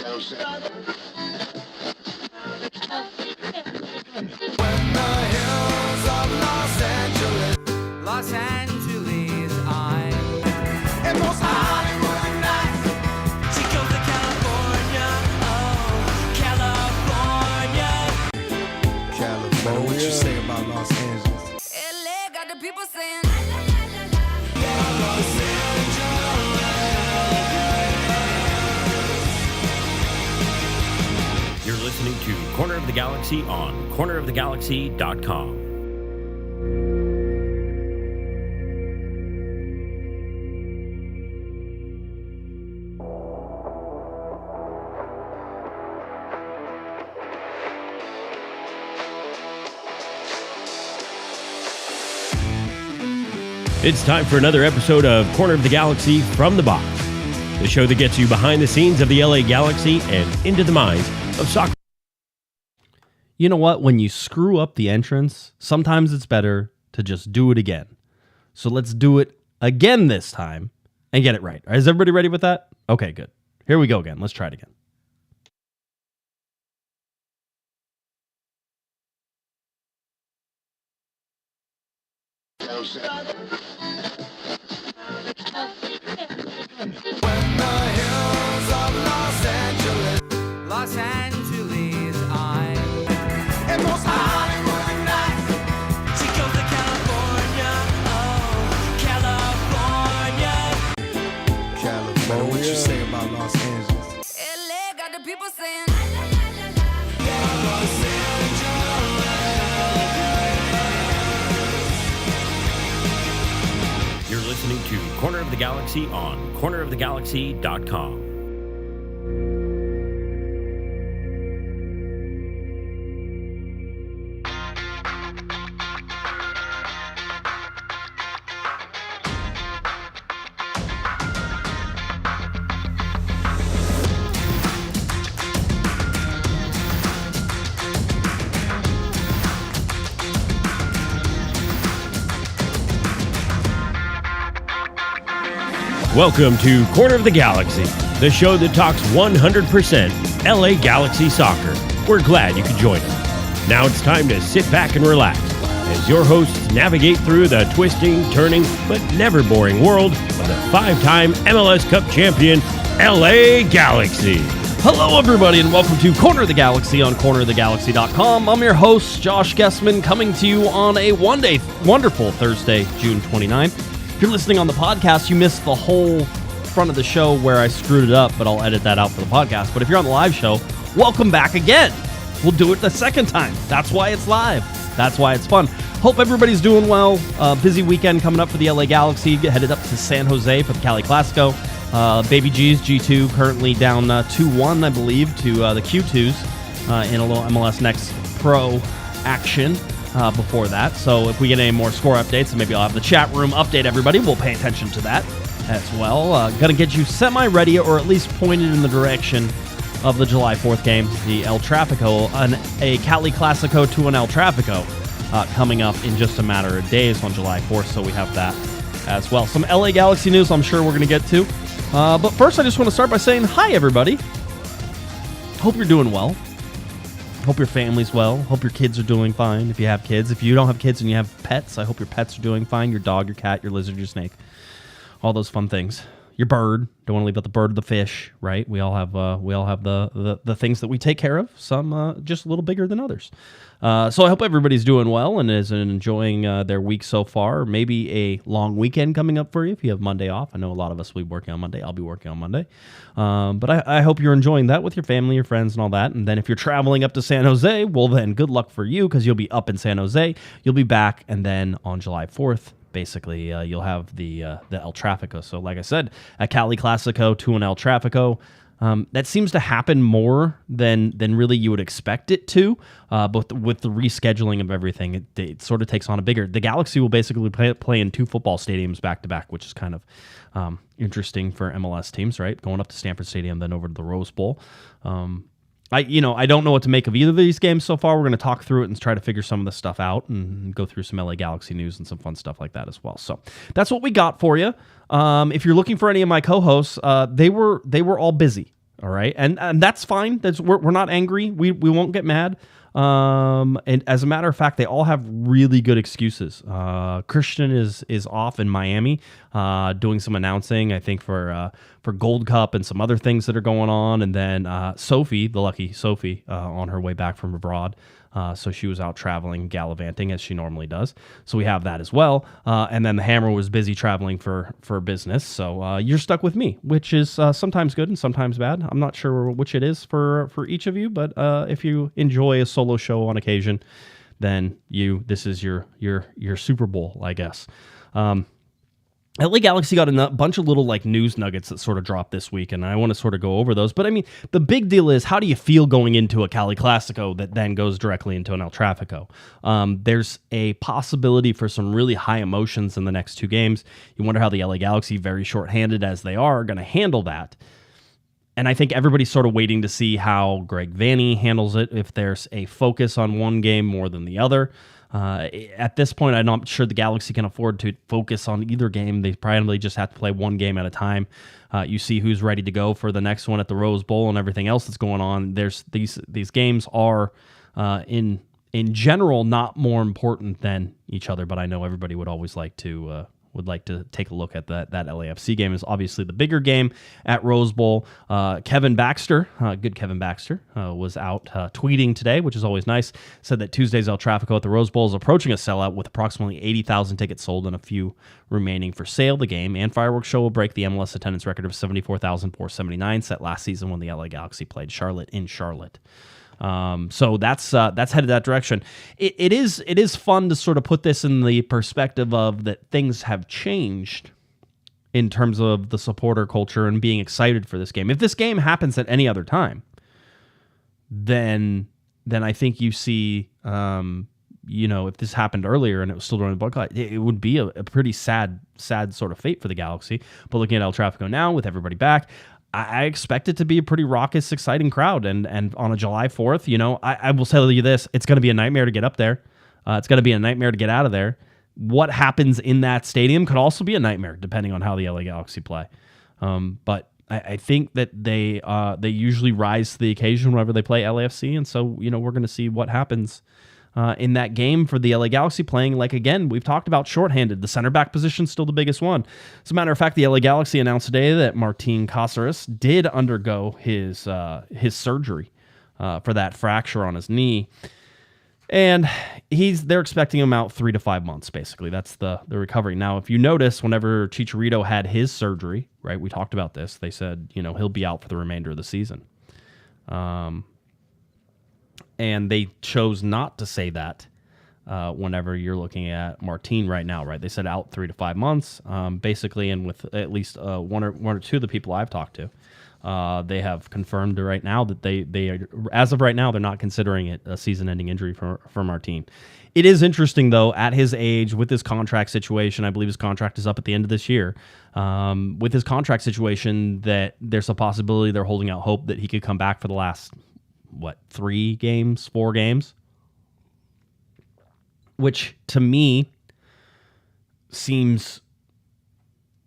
Los Angeles, I'm and most Hollywood nights. She goes to California, oh, California. California. What you say about Los Angeles? LA got the people saying, You're listening to Corner of the Galaxy on cornerofthegalaxy.com. It's time for another episode of Corner of the Galaxy from the Box, the show that gets you behind the scenes of the LA Galaxy and into the minds of soccer. You know what? When you screw up the entrance, sometimes it's better to just do it again. So let's do it again this time and get it right. Is everybody ready with that? Okay, good. Here we go again. Let's try it again. Los Angeles, I'm and most Hollywood nights. She goes to California, oh, California. California. What you say about Los Angeles? LA got the people saying, You're listening to Corner of the Galaxy on cornerofthegalaxy.com. Welcome to Corner of the Galaxy, the show that talks 100% LA Galaxy soccer. We're glad you could join us. Now it's time to sit back and relax as your hosts navigate through the twisting, turning, but never boring world of the five-time MLS Cup champion, LA Galaxy. Hello, everybody, and welcome to Corner of the Galaxy on cornerofthegalaxy.com. I'm your host, Josh Guesman, coming to you on a wonderful Thursday, June 29th. If you're listening on the podcast, you missed the whole front of the show where I screwed it up, but I'll edit that out for the podcast. But if you're on the live show, welcome back again. We'll do it the second time. That's why it's live. That's why it's fun. Hope everybody's doing well. Busy weekend coming up for the LA Galaxy. Headed up to San Jose for the Cali-Clasico. Baby G's, G2, currently down 2-1, I believe, to the Q2s in a little MLS Next Pro action. Before that. So if we get any more score updates, and maybe I'll have the chat room update everybody. We'll pay attention to that as well. Gonna get you semi-ready, or at least pointed in the direction of the July 4th game, the El Trafico, a Cali-Clasico to an El Trafico, coming up in just a matter of days on July 4th, so we have that as well. Some LA Galaxy news I'm sure we're going to get to. But first, I just want to start by saying hi, everybody. Hope you're doing well. Hope your family's well. Hope your kids are doing fine if you have kids. If you don't have kids and you have pets, I hope your pets are doing fine. Your dog, your cat, your lizard, your snake. All those fun things. Your bird. Don't want to leave out the bird or the fish, right? We all have the things that we take care of. Some just a little bigger than others. So I hope everybody's doing well and is enjoying their week so far. Maybe a long weekend coming up for you if you have Monday off. I know a lot of us will be working on Monday. I'll be working on Monday. But I hope you're enjoying that with your family, your friends, and all that. And then if you're traveling up to San Jose, well then good luck for you because you'll be up in San Jose. You'll be back, and then on July 4th, basically, you'll have the El Trafico. So like I said, a Cali-Clasico to an El Trafico. That seems to happen more than really you would expect it to, but with the rescheduling of everything, it sort of takes on a bigger... The Galaxy will basically play in two football stadiums back-to-back, which is kind of interesting for MLS teams, right? Going up to Stanford Stadium, then over to the Rose Bowl. I don't know what to make of either of these games so far. We're going to talk through it and try to figure some of this stuff out and go through some LA Galaxy news and some fun stuff like that as well. So that's what we got for you. If you're looking for any of my co-hosts, they were all busy. All right, and that's fine. We're not angry. We won't get mad. And as a matter of fact, they all have really good excuses. Christian is off in Miami, doing some announcing, I think for Gold Cup and some other things that are going on. And then Sophie, the lucky Sophie, on her way back from abroad. So she was out traveling, gallivanting as she normally does. So we have that as well. And then the Hammer was busy traveling for business. So you're stuck with me, which is sometimes good and sometimes bad. I'm not sure which it is for each of you, but if you enjoy a solo show on occasion, then this is your Super Bowl, I guess. LA Galaxy got a bunch of little like news nuggets that sort of dropped this week, and I want to sort of go over those. But I mean, the big deal is, how do you feel going into a Cali-Clasico that then goes directly into an El Trafico? There's a possibility for some really high emotions in the next two games. You wonder how the LA Galaxy, very shorthanded as they are, going to handle that. And I think everybody's sort of waiting to see how Greg Vanney handles it, if there's a focus on one game more than the other. At this point, I'm not sure the Galaxy can afford to focus on either game. They probably just have to play one game at a time. You see who's ready to go for the next one at the Rose Bowl and everything else that's going on. There's these games are in general not more important than each other, but I know everybody would always like to take a look at that LAFC game. Is obviously the bigger game at Rose Bowl. Kevin Baxter, good Kevin Baxter, was out tweeting today, which is always nice. Said that Tuesday's El Trafico at the Rose Bowl is approaching a sellout with approximately 80,000 tickets sold and a few remaining for sale. The game and fireworks show will break the MLS attendance record of 74,479 set last season when the LA Galaxy played Charlotte in Charlotte. So that's headed that direction. It is fun to sort of put this in the perspective of that things have changed in terms of the supporter culture and being excited for this game. If this game happens at any other time, then I think you see, if this happened earlier and it was still during the boycott, it would be a pretty sad sort of fate for the Galaxy. But looking at El Trafico now with everybody back, I expect it to be a pretty raucous, exciting crowd. And on a July 4th, I will tell you this, it's going to be a nightmare to get up there. It's going to be a nightmare to get out of there. What happens in that stadium could also be a nightmare, depending on how the LA Galaxy play. But I think that they usually rise to the occasion whenever they play LAFC. And so, we're going to see what happens in that game for the LA Galaxy playing, like, again, we've talked about shorthanded. The center back position still the biggest one. As a matter of fact, the LA Galaxy announced today that Martin Cáceres did undergo his surgery for that fracture on his knee. And they're expecting him out 3 to 5 months, basically. That's the recovery. Now, if you notice, whenever Chicharito had his surgery, right, we talked about this, they said, he'll be out for the remainder of the season. And they chose not to say that whenever you're looking at Martin right now, right? They said out 3 to 5 months, basically, and with at least one or two of the people I've talked to, they have confirmed right now that they as of right now, they're not considering it a season-ending injury for Martin. It is interesting, though, at his age, with his contract situation, I believe his contract is up at the end of this year, with his contract situation, that there's a possibility they're holding out hope that he could come back for the last 4 games, which to me seems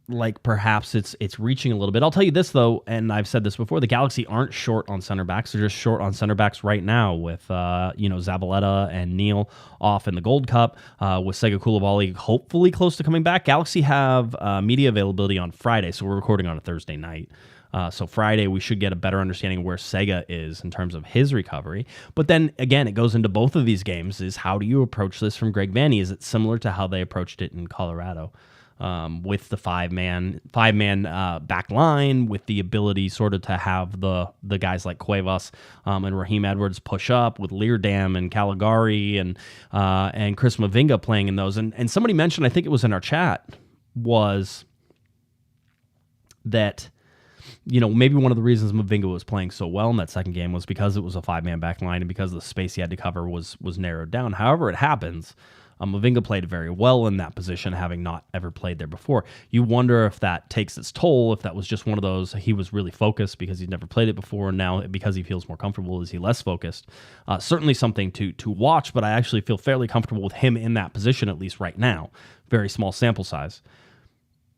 like perhaps it's reaching a little bit. I'll tell you this, though, and I've said this before, the Galaxy aren't short on center backs. They're just short on center backs right now with, Zabaleta and Neal off in the Gold Cup, with Sega Koulibaly hopefully close to coming back. Galaxy have media availability on Friday, so we're recording on a Thursday night. So Friday, we should get a better understanding of where Sega is in terms of his recovery. But then, again, it goes into both of these games, is how do you approach this from Greg Vanney? Is it similar to how they approached it in Colorado? With the five-man back line, with the ability sort of to have the guys like Cuevas and Raheem Edwards push up, with Leardam and Caligari and Chris Mavinga playing in those. And somebody mentioned, I think it was in our chat, was that maybe one of the reasons Mavinga was playing so well in that second game was because it was a 5-man back line and because the space he had to cover was narrowed down. However it happens, Mavinga played very well in that position, having not ever played there before. You wonder if that takes its toll, if that was just one of those, he was really focused because he'd never played it before, and now because he feels more comfortable, is he less focused? Certainly something to watch, but I actually feel fairly comfortable with him in that position, at least right now. Very small sample size.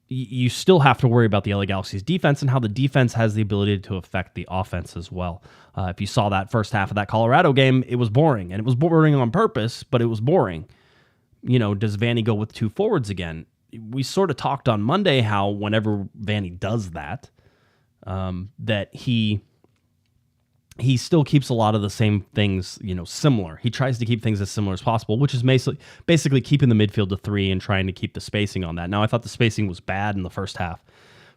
you still have to worry about the LA Galaxy's defense and how the defense has the ability to affect the offense as well. If you saw that first half of that Colorado game, it was boring, and it was boring on purpose, but it was boring. Does Vanny go with two forwards again? We sort of talked on Monday how whenever Vanny does that, that he still keeps a lot of the same things, similar. He tries to keep things as similar as possible, which is basically keeping the midfield to three and trying to keep the spacing on that. Now, I thought the spacing was bad in the first half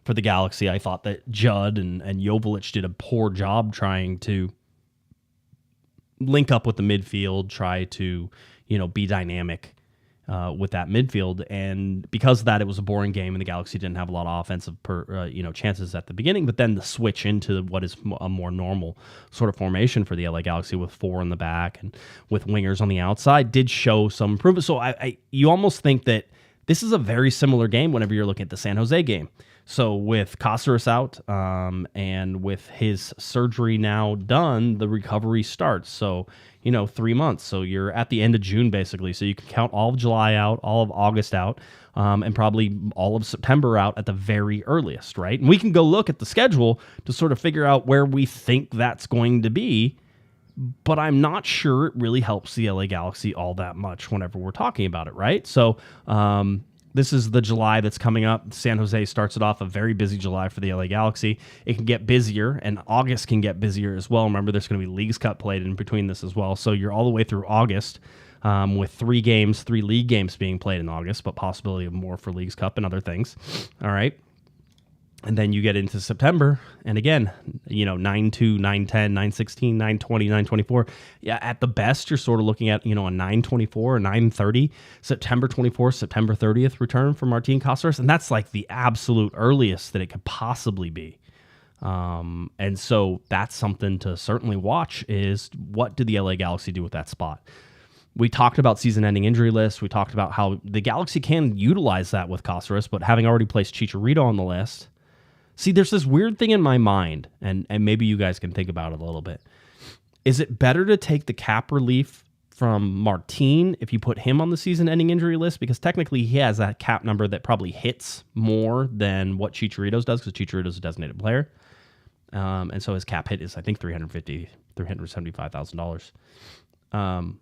for the Galaxy. I thought that Judd and Joveljic did a poor job trying to link up with the midfield, try to, be dynamic with that midfield, and because of that, it was a boring game, and the Galaxy didn't have a lot of offensive chances at the beginning. But then the switch into what is a more normal sort of formation for the LA Galaxy with four in the back and with wingers on the outside did show some improvement. So you almost think that this is a very similar game whenever you're looking at the San Jose game. So with Cáceres out and with his surgery now done, the recovery starts. So 3 months. So you're at the end of June, basically. So you can count all of July out, all of August out, and probably all of September out at the very earliest, right? And we can go look at the schedule to sort of figure out where we think that's going to be, but I'm not sure it really helps the LA Galaxy all that much whenever we're talking about it, right? So this is the July that's coming up. San Jose starts it off a very busy July for the LA Galaxy. It can get busier, and August can get busier as well. Remember, there's going to be Leagues Cup played in between this as well. So you're all the way through August with 3 league games being played in August, but possibility of more for Leagues Cup and other things. All right. And then you get into September, and again, 9-2, 9-10, 9-16, 9-20, 9-24. Yeah, at the best, you're sort of looking at, a 9-24 or 9-30, September 24th, September 30th return for Martin Cáceres, and that's like the absolute earliest that it could possibly be. And so that's something to certainly watch is what did the LA Galaxy do with that spot? We talked about season-ending injury lists. We talked about how the Galaxy can utilize that with Cáceres, but having already placed Chicharito on the list, see, there's this weird thing in my mind, and maybe you guys can think about it a little bit. Is it better to take the cap relief from Martin if you put him on the season-ending injury list? Because technically he has that cap number that probably hits more than what Chicharito's does, because Chicharito's a designated player. And so his cap hit is, I think, $375,000.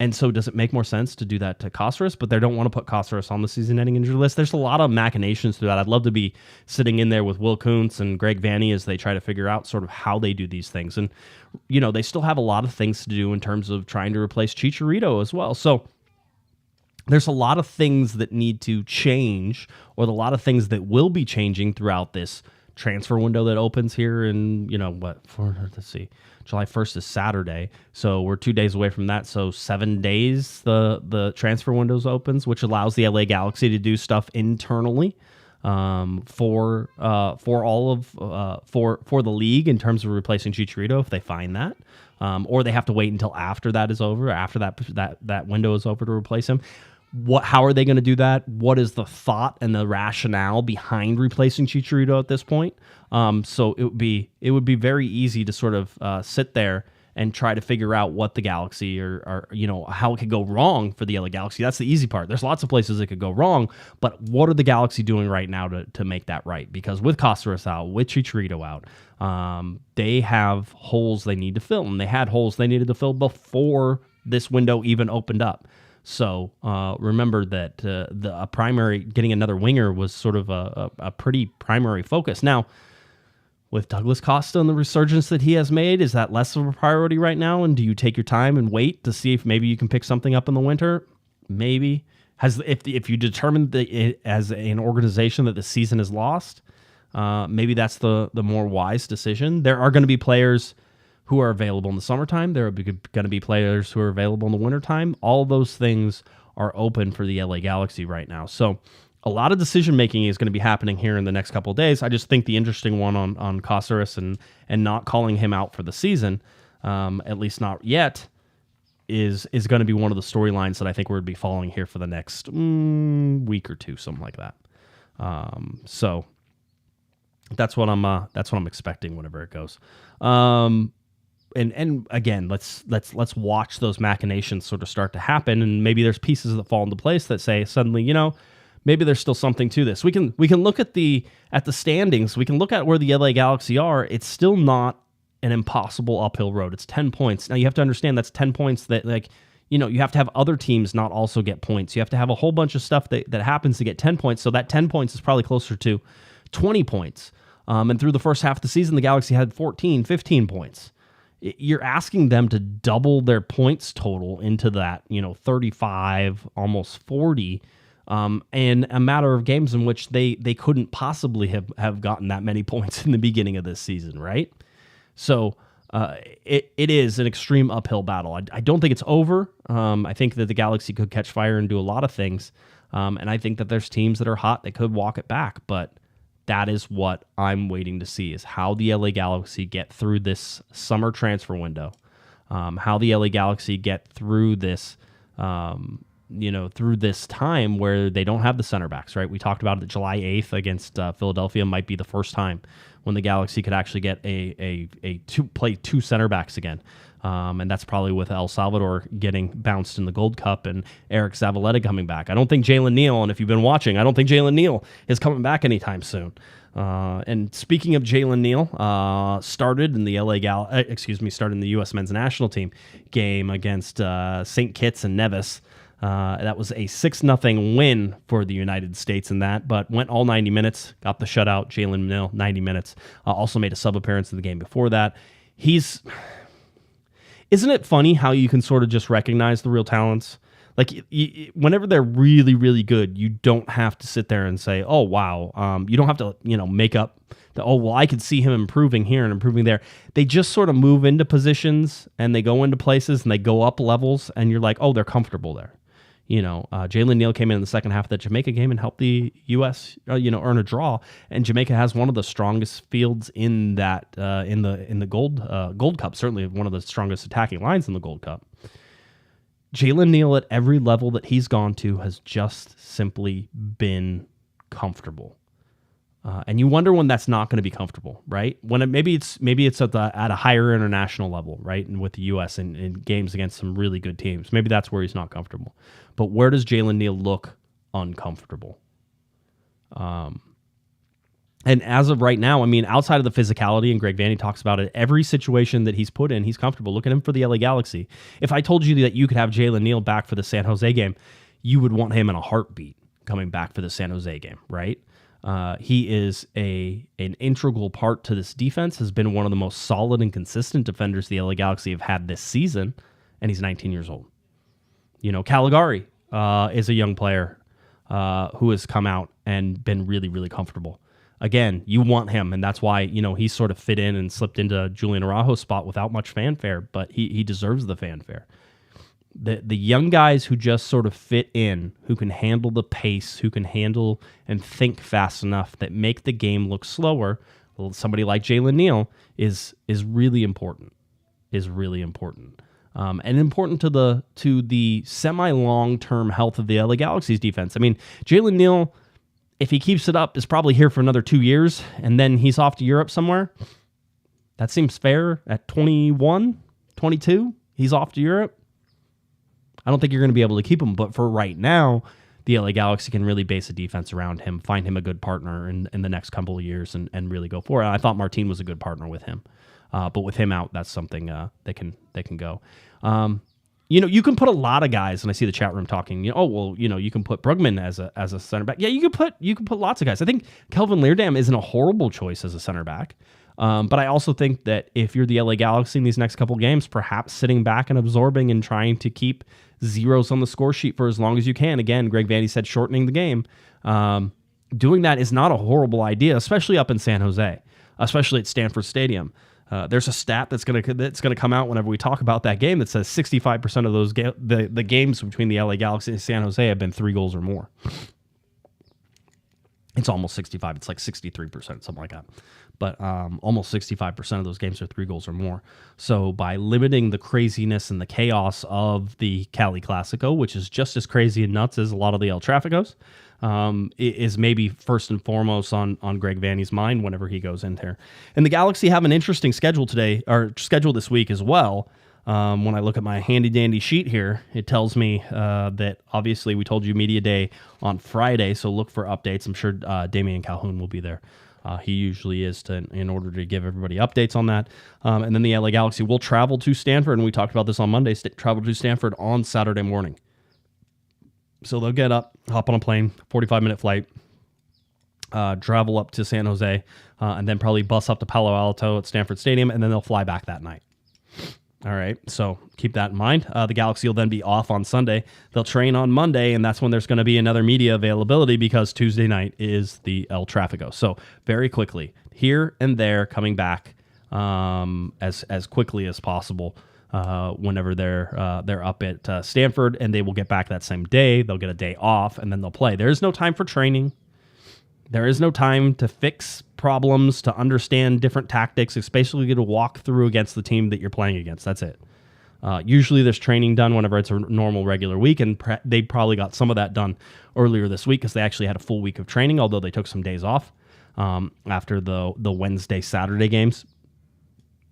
And so does it make more sense to do that to Cáceres? But they don't want to put Cáceres on the season-ending injury list. There's a lot of machinations to that. I'd love to be sitting in there with Will Kuntz and Greg Vanny as they try to figure out sort of how they do these things. And, they still have a lot of things to do in terms of trying to replace Chicharito as well. So there's a lot of things that need to change, or a lot of things that will be changing throughout this transfer window that opens here in, let's see. July 1st is Saturday, so we're 2 days away from that. So 7 days the transfer windows opens, which allows the LA Galaxy to do stuff internally for the league in terms of replacing Chicharito if they find that, or they have to wait until after that is over, after that window is over to replace him. How are they going to do that? What is the thought and the rationale behind replacing Chicharito at this point? So it would be very easy to sort of sit there and try to figure out what the Galaxy or how it could go wrong for the LA Galaxy. That's the easy part. There's lots of places it could go wrong, but what are the Galaxy doing right now to make that right? Because with Cáceres out, with Chicharito out, they have holes they need to fill, and they had holes they needed to fill before this window even opened up. So remember that getting another winger was sort of a pretty primary focus. Now, with Douglas Costa and the resurgence that he has made, is that less of a priority right now? And do you take your time and wait to see if maybe you can pick something up in the winter? Maybe. If you determine as an organization that the season is lost, maybe that's the more wise decision. There are going to be players who are available in the summertime. There are going to be players who are available in the wintertime. All of those things are open for the LA Galaxy right now. So a lot of decision-making is going to be happening here in the next couple of days. I just think the interesting one on Cáceres and not calling him out for the season, at least not yet, is going to be one of the storylines that I think we're going to be following here for the next week or two, something like that. So that's what I'm expecting whenever it goes. And again, let's watch those machinations sort of start to happen, and maybe there's pieces that fall into place that say suddenly, maybe there's still something to this. We can look at the standings. We can look at where the LA Galaxy are. It's still not an impossible uphill road. It's 10 points. Now you have to understand that's 10 points that, like, you have to have other teams not also get points. You have to have a whole bunch of stuff that happens to get 10 points. So that 10 points is probably closer to 20 points. And through the first half of the season, the Galaxy had 14, 15 points. You're asking them to double their points total into that, 35, almost 40, in a matter of games in which they couldn't possibly have gotten that many points in the beginning of this season, right? So it is an extreme uphill battle. I don't think it's over. I think that the Galaxy could catch fire and do a lot of things. And I think that there's teams that are hot that could walk it back, but that is what I'm waiting to see, is how the LA Galaxy get through this summer transfer window, how the LA Galaxy get through this, through this time where they don't have the center backs, right? We talked about it, July 8th against Philadelphia might be the first time when the Galaxy could actually get play two center backs again. And that's probably with El Salvador getting bounced in the Gold Cup and Eric Zavaleta coming back. I don't think Jalen Neal, and if you've been watching, I don't think Jalen Neal is coming back anytime soon. And speaking of Jalen Neal, started in the started in the U.S. men's national team game against St. Kitts and Nevis. That was a 6-0 win for the United States in that, but went all 90 minutes, got the shutout. Jalen Neal, 90 minutes. Also made a sub appearance in the game before that. Isn't it funny how you can sort of just recognize the real talents? Like, whenever they're really, really good, you don't have to sit there and say, oh, wow. You don't have to, make up I could see him improving here and improving there. They just sort of move into positions and they go into places and they go up levels and you're like, oh, they're comfortable there. Jalen Neal came in the second half of the Jamaica game and helped the U.S. Earn a draw. And Jamaica has one of the strongest fields in that in the Gold Cup. Certainly one of the strongest attacking lines in the Gold Cup. Jalen Neal at every level that he's gone to has just simply been comfortable. And you wonder when that's not going to be comfortable, right? When maybe it's at a higher international level, right? And with the U.S. in games against some really good teams, maybe that's where he's not comfortable. But where does Jalen Neal look uncomfortable? And as of right now, I mean, outside of the physicality, and Greg Vanney talks about it, every situation that he's put in, he's comfortable. Look at him for the LA Galaxy. If I told you that you could have Jalen Neal back for the San Jose game, you would want him in a heartbeat coming back for the San Jose game, right? He is an integral part to this defense, has been one of the most solid and consistent defenders the LA Galaxy have had this season, and he's 19 years old. Caligari is a young player who has come out and been really, really comfortable. Again, you want him, and that's why, he sort of fit in and slipped into Julian Araujo's spot without much fanfare, but he deserves the fanfare. The young guys who just sort of fit in, who can handle the pace, who can handle and think fast enough that make the game look slower, somebody like Jalen Neal is really important. And important to the semi-long-term health of the LA Galaxy's defense. I mean, Jalen Neal, if he keeps it up, is probably here for another 2 years, and then he's off to Europe somewhere. That seems fair. At 21, 22, he's off to Europe. I don't think you're going to be able to keep him, but for right now, the LA Galaxy can really base a defense around him, find him a good partner in the next couple of years, and really go for it. I thought Martin was a good partner with him, but with him out, that's something that can go. You can put a lot of guys, and I see the chat room talking. You can put Brugman as a center back. Yeah, you can put lots of guys. I think Kelvin Leerdam isn't a horrible choice as a center back. But I also think that if you're the LA Galaxy in these next couple games, perhaps sitting back and absorbing and trying to keep zeros on the score sheet for as long as you can. Again, Greg Vanney said shortening the game. Doing that is not a horrible idea, especially up in San Jose, especially at Stanford Stadium. There's a stat that's gonna come out whenever we talk about that game that says 65% of those the games between the LA Galaxy and San Jose have been 3 goals or more. It's almost 65. It's like 63%, something like that. But almost 65% of those games are 3 goals or more. So by limiting the craziness and the chaos of the Cali-Clasico, which is just as crazy and nuts as a lot of the El Traficos, is maybe first and foremost on Greg Vanney's mind whenever he goes in there. And the Galaxy have an interesting schedule today, or schedule this week as well. When I look at my handy dandy sheet here, it tells me that obviously we told you Media Day on Friday, so look for updates. I'm sure Damian Calhoun will be there. He usually is in order to give everybody updates on that. And then the LA Galaxy will travel to Stanford, and we talked about this on Monday, travel to Stanford on Saturday morning. So they'll get up, hop on a plane, 45-minute flight, travel up to San Jose, and then probably bus up to Palo Alto at Stanford Stadium, and then they'll fly back that night. All right, so keep that in mind. The Galaxy will then be off on Sunday. They'll train on Monday, and that's when there's going to be another media availability because Tuesday night is the El Trafico. So very quickly, here and there, coming back as quickly as possible whenever they're up at Stanford, and they will get back that same day. They'll get a day off, and then they'll play. There is no time for training. There is no time to fix problems, to understand different tactics, especially to walk through against the team that you're playing against. That's it. Usually there's training done whenever it's a normal regular week, and they probably got some of that done earlier this week because they actually had a full week of training, although they took some days off after the Wednesday, Saturday games.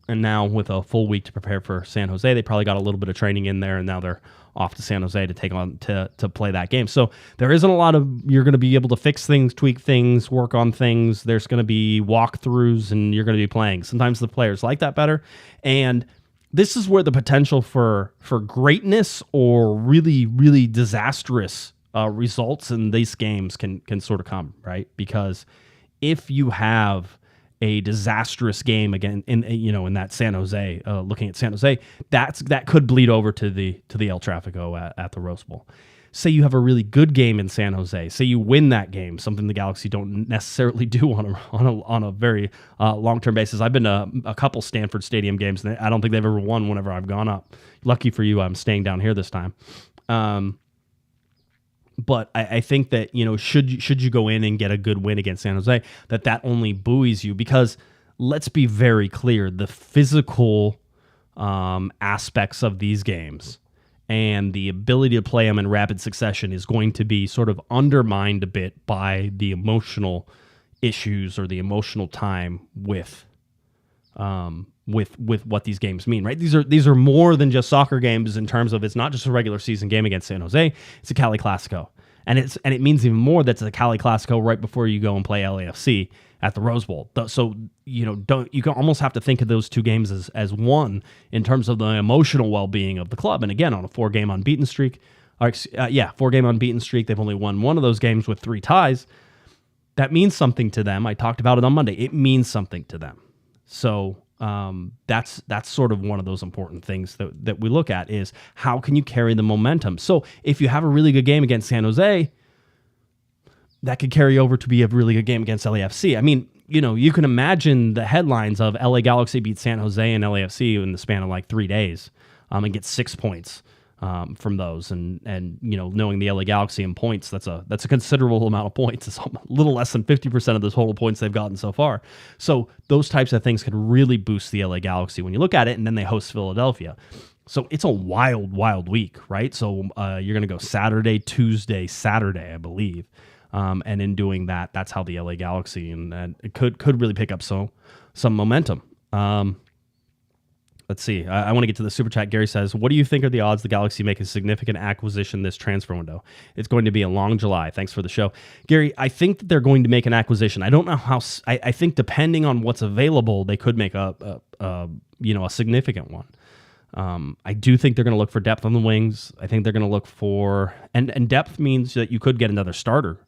And now with a full week to prepare for San Jose, they probably got a little bit of training in there, and now they're off to San Jose to take on to play that game. So there isn't a lot of, you're going to be able to fix things, tweak things, work on things. There's going to be walkthroughs, and you're going to be playing. Sometimes the players like that better. And this is where the potential for greatness or really, really disastrous results in these games can sort of come, right? Because if you have a disastrous game again in that San Jose, looking at San Jose, that could bleed over to the El Trafico at the Rose Bowl. Say you have a really good game in San Jose. Say you win that game, something the Galaxy don't necessarily do on a very long-term basis. I've been to a couple Stanford Stadium games, and I don't think they've ever won whenever I've gone up. Lucky for you, I'm staying down here this time. But I think that, should you go in and get a good win against San Jose, that only buoys you, because let's be very clear, the physical aspects of these games and the ability to play them in rapid succession is going to be sort of undermined a bit by the emotional issues or the emotional time with what these games mean, right? These are more than just soccer games in terms of, it's not just a regular season game against San Jose, it's a Cali-Clasico. And it means even more that's a Cali-Clasico right before you go and play LAFC at the Rose Bowl. So, you can almost have to think of those two games as one in terms of the emotional well-being of the club. And again, on a 4-game unbeaten streak, 4-game unbeaten streak, they've only won one of those games with 3 ties. That means something to them. I talked about it on Monday. It means something to them. So that's sort of one of those important things that we look at is how can you carry the momentum? So if you have a really good game against San Jose, that could carry over to be a really good game against LAFC. I mean, you can imagine the headlines of LA Galaxy beat San Jose and LAFC in the span of like 3 days and get 6 points from those. And knowing the LA Galaxy in points, that's a considerable amount of points. It's a little less than 50% of the total points they've gotten so far. So those types of things could really boost the LA Galaxy when you look at it, and then they host Philadelphia. So it's a wild, wild week, right? So you're going to go Saturday, Tuesday, Saturday, I believe. And in doing that, that's how the LA Galaxy and it could really pick up some momentum. Let's see. I want to get to the super chat. Gary says, what do you think are the odds the Galaxy make a significant acquisition this transfer window? It's going to be a long July. Thanks for the show. Gary, I think that they're going to make an acquisition. I don't know how. I think depending on what's available, they could make a significant one. I do think they're going to look for depth on the wings. I think they're going to look for, and depth means that you could get another starter.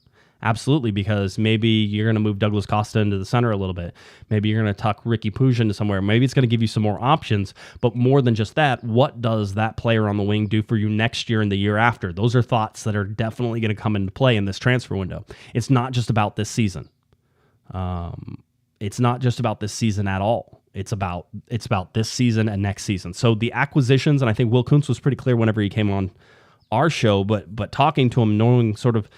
Absolutely, because maybe you're going to move Douglas Costa into the center a little bit. Maybe you're going to tuck Ricky Puig into somewhere. Maybe it's going to give you some more options. But more than just that, what does that player on the wing do for you next year and the year after? Those are thoughts that are definitely going to come into play in this transfer window. It's not just about this season. It's not just about this season at all. It's about this season and next season. So the acquisitions, and I think Will Kuntz was pretty clear whenever he came on our show, but talking to him, knowing sort of,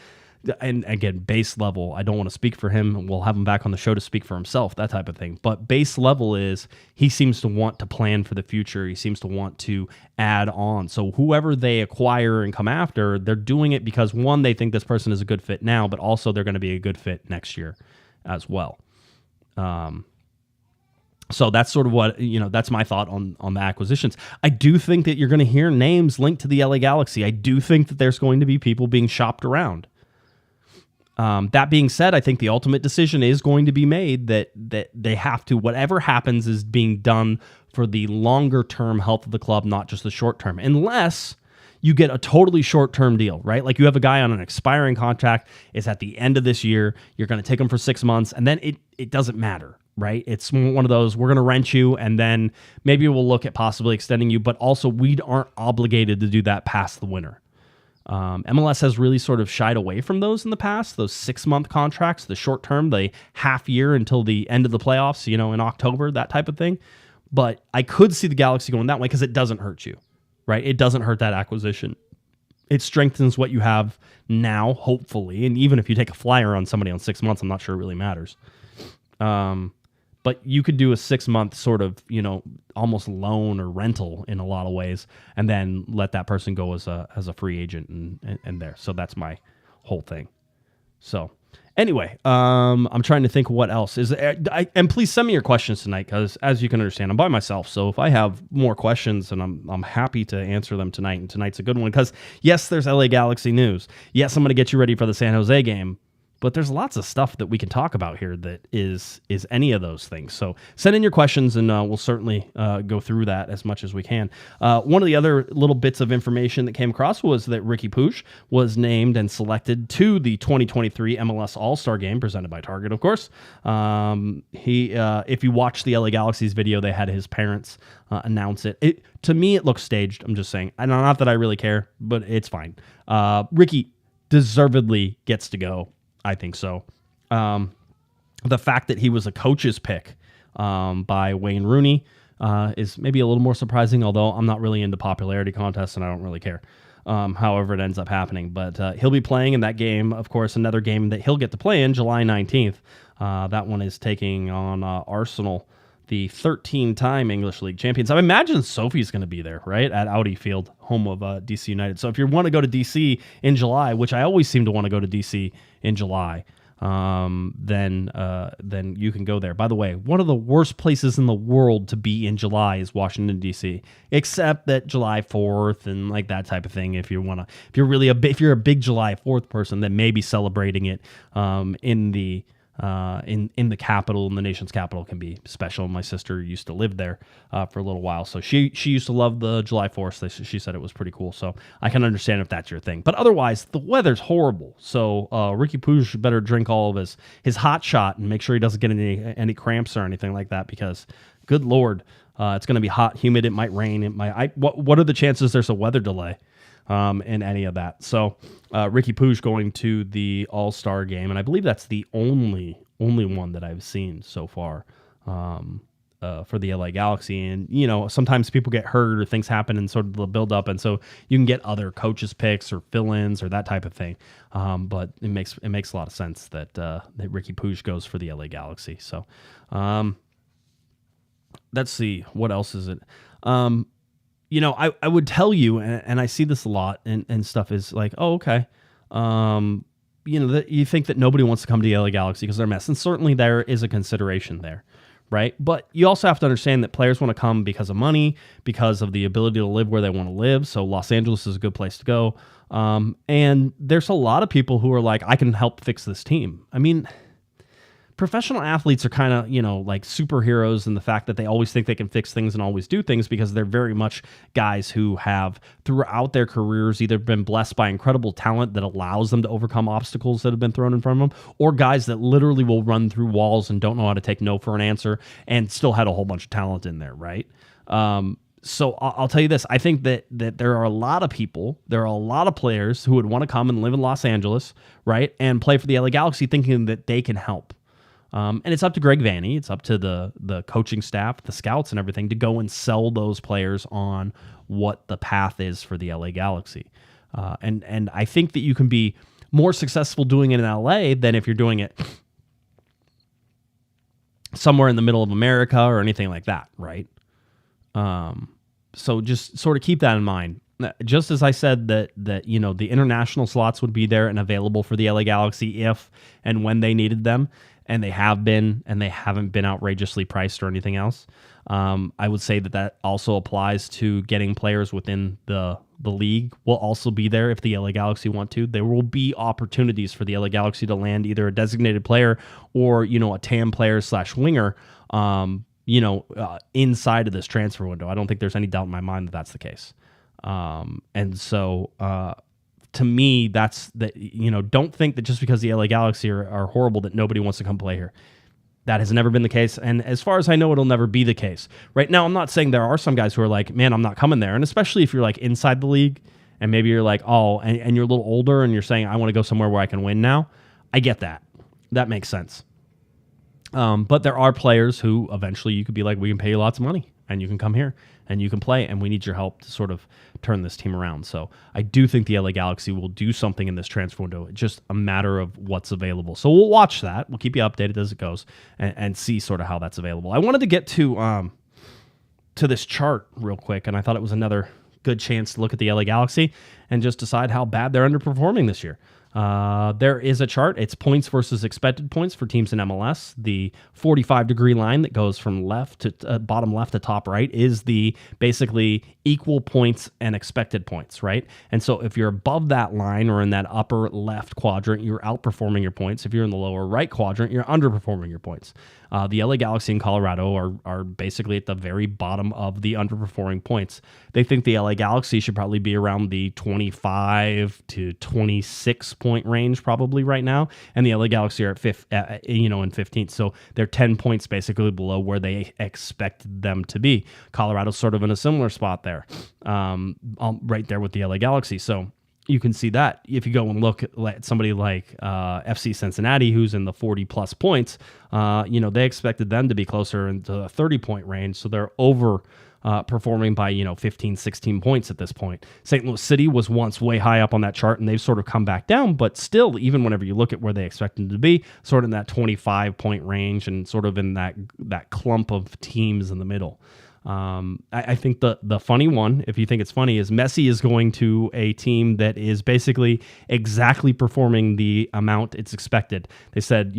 and again, base level, I don't want to speak for him. We'll have him back on the show to speak for himself, that type of thing. But base level is he seems to want to plan for the future. He seems to want to add on. So whoever they acquire and come after, they're doing it because, one, they think this person is a good fit now, but also they're going to be a good fit next year as well. So that's sort of what, that's my thought on the acquisitions. I do think that you're going to hear names linked to the LA Galaxy. I do think that there's going to be people being shopped around. That being said, I think the ultimate decision is going to be made that they have to, whatever happens is being done for the longer term health of the club, not just the short term, unless you get a totally short-term deal, right? Like you have a guy on an expiring contract, it's at the end of this year, you're going to take him for 6 months, and then it doesn't matter, right? It's one of those, we're going to rent you, and then maybe we'll look at possibly extending you, but also we aren't obligated to do that past the winter. MLS has really sort of shied away from those in the past, those 6-month contracts, the short term, the half year until the end of the playoffs, in October, that type of thing. But I could see the Galaxy going that way because it doesn't hurt you, right? It doesn't hurt that acquisition. It strengthens what you have now, hopefully. And even if you take a flyer on somebody on 6 months, I'm not sure it really matters. But you could do a 6-month sort of, almost loan or rental in a lot of ways, and then let that person go as a free agent and there. So that's my whole thing. So anyway, I'm trying to think what else is. And please send me your questions tonight, because as you can understand, I'm by myself. So if I have more questions, and I'm happy to answer them tonight. And tonight's a good one because yes, there's LA Galaxy news. Yes, I'm going to get you ready for the San Jose game. But there's lots of stuff that we can talk about here that is any of those things. So send in your questions, and we'll certainly go through that as much as we can. One of the other little bits of information that came across was that Riqui Puig was named and selected to the 2023 MLS All-Star Game presented by Target, of course. If you watch the LA Galaxy's video, they had his parents announce it. To me, it looks staged. I'm just saying. Not that I really care, but it's fine. Riqui deservedly gets to go. I think so. The fact that he was a coach's pick by Wayne Rooney is maybe a little more surprising, although I'm not really into popularity contests and I don't really care. However it ends up happening. But he'll be playing in that game, of course, another game that he'll get to play in July 19th. That one is taking on Arsenal, the 13-time English League champions. I imagine Sophie's going to be there, right, at Audi Field, home of DC United. So if you want to go to DC in July, which I always seem to want to go to DC in July, then you can go there. By the way, one of the worst places in the world to be in July is Washington, D.C., except that July 4th and like that type of thing. If you're a big July 4th person, then maybe celebrating it in the capital, in the nation's capital, can be special. My sister used to live there for a little while, so she used to love the July 4th. She said it was pretty cool, so I can understand if that's your thing. But otherwise, the weather's horrible, so Riqui Puig better drink all of his hot shot and make sure he doesn't get any cramps or anything like that, because good Lord, it's going to be hot, humid, it might rain, what are the chances there's a weather delay in any of that? So Riqui Puig going to the All-Star game, and I believe that's the only one that I've seen so far for the LA Galaxy. And sometimes people get hurt or things happen and sort of the build up, and so you can get other coaches picks or fill-ins or that type of thing. But it makes a lot of sense that Riqui Puig goes for the LA Galaxy. So let's see, what else is it? I would tell you, and I see this a lot, and stuff is like, oh, okay. That you think that nobody wants to come to the LA Galaxy because they're a mess. And certainly there is a consideration there, right? But you also have to understand that players want to come because of money, because of the ability to live where they want to live. So Los Angeles is a good place to go. And there's a lot of people who are like, I can help fix this team. I mean, professional athletes are kind of, like superheroes in the fact that they always think they can fix things and always do things, because they're very much guys who have throughout their careers either been blessed by incredible talent that allows them to overcome obstacles that have been thrown in front of them, or guys that literally will run through walls and don't know how to take no for an answer and still had a whole bunch of talent in there, right? So I'll tell you this. I think that there are a lot of people, there are a lot of players who would want to come and live in Los Angeles, right, and play for the LA Galaxy thinking that they can help. And it's up to Greg Vanney, it's up to the coaching staff, the scouts and everything to go and sell those players on what the path is for the LA Galaxy. And I think that you can be more successful doing it in LA than if you're doing it somewhere in the middle of America or anything like that, right? So just sort of keep that in mind. Just as I said that the international slots would be there and available for the LA Galaxy if and when they needed them. and they have been, and they haven't been outrageously priced or anything else. I would say that also applies to getting players within the league. Will also be there if the LA Galaxy want to. There will be opportunities for the LA Galaxy to land either a designated player or, a TAM player / winger, inside of this transfer window. I don't think there's any doubt in my mind that that's the case. And so, to me, that's that. Don't think that just because the LA Galaxy are horrible that nobody wants to come play here. That has never been the case, and as far as I know, it'll never be the case. Right now, I'm not saying there are some guys who are like, man, I'm not coming there, and especially if you're like inside the league, and maybe you're like, and you're a little older, and you're saying, I want to go somewhere where I can win now. I get that. That makes sense. But there are players who eventually you could be like, we can pay you lots of money, and you can come here, and you can play, and we need your help to sort of turn this team around. So I do think the LA Galaxy will do something in this transfer window. It's just a matter of what's available. So we'll watch that. We'll keep you updated as it goes and see sort of how that's available. I wanted to get to this chart real quick, and I thought it was another good chance to look at the LA Galaxy and just decide how bad they're underperforming this year. There is a chart. It's points versus expected points for teams in MLS. The 45-degree line that goes from left to bottom left to top right is the basically equal points and expected points, right? And so if you're above that line or in that upper left quadrant, you're outperforming your points. If you're in the lower right quadrant, you're underperforming your points. The LA Galaxy and Colorado are basically at the very bottom of the underperforming points. They think the LA Galaxy should probably be around the 25 to 26 point range probably right now, and the LA Galaxy are at in 15th. So they're 10 points basically below where they expected them to be. Colorado's sort of in a similar spot there, right there with the LA Galaxy. So you can see that if you go and look at somebody like FC Cincinnati, who's in the 40 plus points, they expected them to be closer into the 30-point range. So they're over performing by 15, 16 points at this point. St. Louis City was once way high up on that chart, and they've sort of come back down, but still, even whenever you look at where they expect them to be, sort of in that 25-point range and sort of in that clump of teams in the middle. I think the funny one, if you think it's funny, is Messi is going to a team that is basically exactly performing the amount it's expected. They said,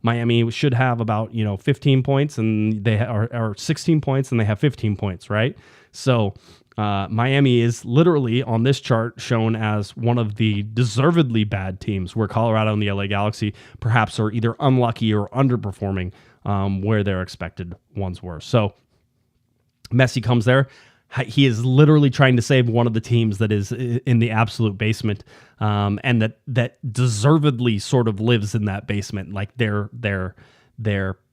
Miami should have about 15 points, and they are 16 points, and they have 15 points, right? So Miami is literally on this chart shown as one of the deservedly bad teams, where Colorado and the LA Galaxy perhaps are either unlucky or underperforming where their expected ones were. So Messi comes there. He is literally trying to save one of the teams that is in the absolute basement, and that deservedly sort of lives in that basement. Like their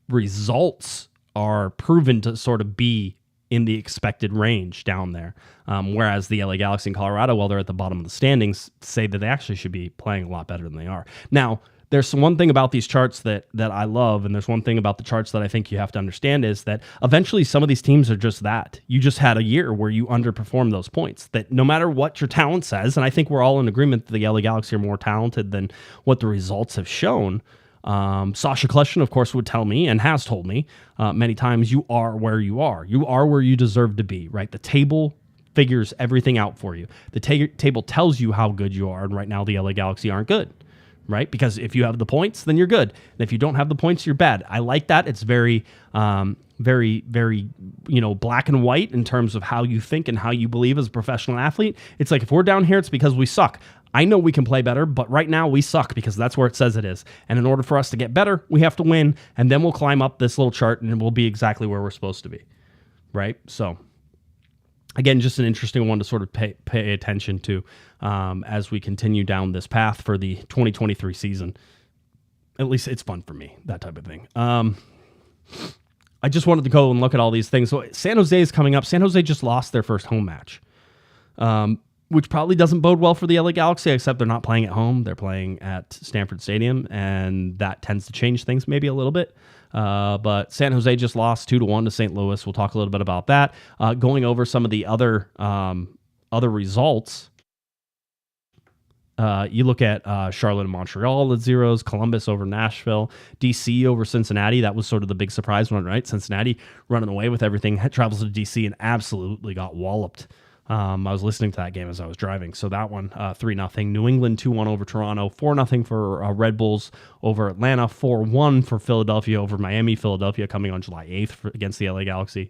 results are proven to sort of be in the expected range down there, whereas the LA Galaxy and Colorado, while they're at the bottom of the standings, say that they actually should be playing a lot better than they are. Now, there's one thing about these charts that I love, and there's one thing about the charts that I think you have to understand is that eventually some of these teams are just that. You just had a year where you underperformed those points, that no matter what your talent says, and I think we're all in agreement that the LA Galaxy are more talented than what the results have shown. Sasha Kleshin, of course, would tell me and has told me many times, you are where you are. You are where you deserve to be, right? The table figures everything out for you. The table tells you how good you are, and right now the LA Galaxy aren't good. Right? Because if you have the points, then you're good. And if you don't have the points, you're bad. I like that. It's very, very, very, black and white in terms of how you think and how you believe as a professional athlete. It's like, if we're down here, it's because we suck. I know we can play better, but right now we suck because that's where it says it is. And in order for us to get better, we have to win. And then we'll climb up this little chart and we'll be exactly where we're supposed to be. Right? So, again, just an interesting one to sort of pay attention to as we continue down this path for the 2023 season. At least it's fun for me, that type of thing. I just wanted to go and look at all these things. So San Jose is coming up. San Jose just lost their first home match, which probably doesn't bode well for the LA Galaxy, except they're not playing at home. They're playing at Stanford Stadium, and that tends to change things maybe a little bit. But San Jose just lost 2-1 to St. Louis. We'll talk a little bit about that. Going over some of the other results. You look at Charlotte and Montreal at zeros, Columbus over Nashville, DC over Cincinnati. That was sort of the big surprise one, right? Cincinnati running away with everything, travels to DC and absolutely got walloped I was listening to that game as I was driving. So that one, 3-0. New England 2-1 over Toronto, 4-0 for Red Bulls over Atlanta, 4-1 for Philadelphia over Miami. Philadelphia coming on July 8th against the LA Galaxy.